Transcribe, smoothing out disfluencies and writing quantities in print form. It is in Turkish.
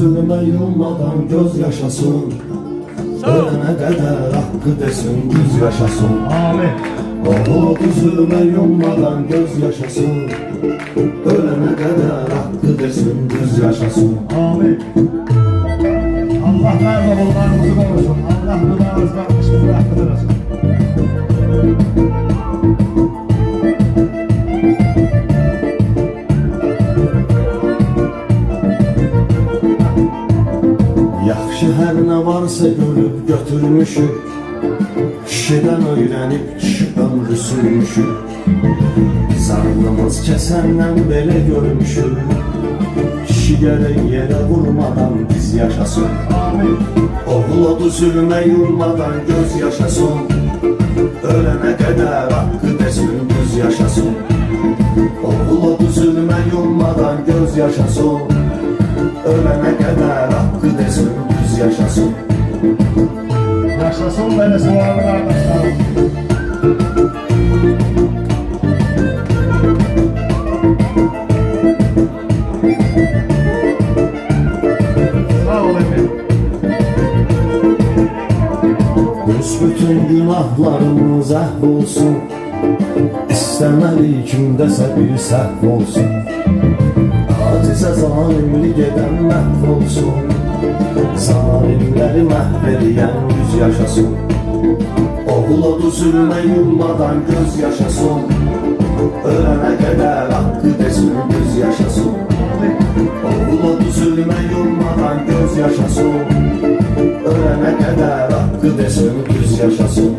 Ölüme yummadan göz yaşasın, ölene kadar hakkı desin düz yaşasın. Amin. Oğul üzülme yummadan göz yaşasın, ölene kadar hakkı desin düz yaşasın. Amin. Allah nerede bulunlarımızı korusun. Allah duvarımız kalkışımızı hakkıdırız. Yaxşı hər nə varsa görüb götürmüşük, kişidən öyrənib kişi ömrü sürmüşük. Sarılımız kəsəndən belə görmüşük, kişi gərək yerə vurmadan biz yaşasın. Amin. Oğul odu zülmə yurmadan göz yaşasın, ölənə qədər haqqı desin düz yaşasın. Oğul odu zülmə yurmadan göz yaşasın, ölene kadar hakkı desin düz yaşasın. Yaşasın böyle sıvarlı kardeşlerim. Sağ ol efendim. Bütün günahlarımız əhv olsun, İstəməli kimdəsə bir səhv olsun. Acizə zalimlik edən məhv olsun, zalimləri məhv edən yüz yaşasın. Oğul odu zülmə yummadan göz yaşasın, ölənə qədər haqqı desin düz yaşasın. Oğul odu zülmə yummadan göz yaşasın, ölənə qədər haqqı desin düz yaşasın.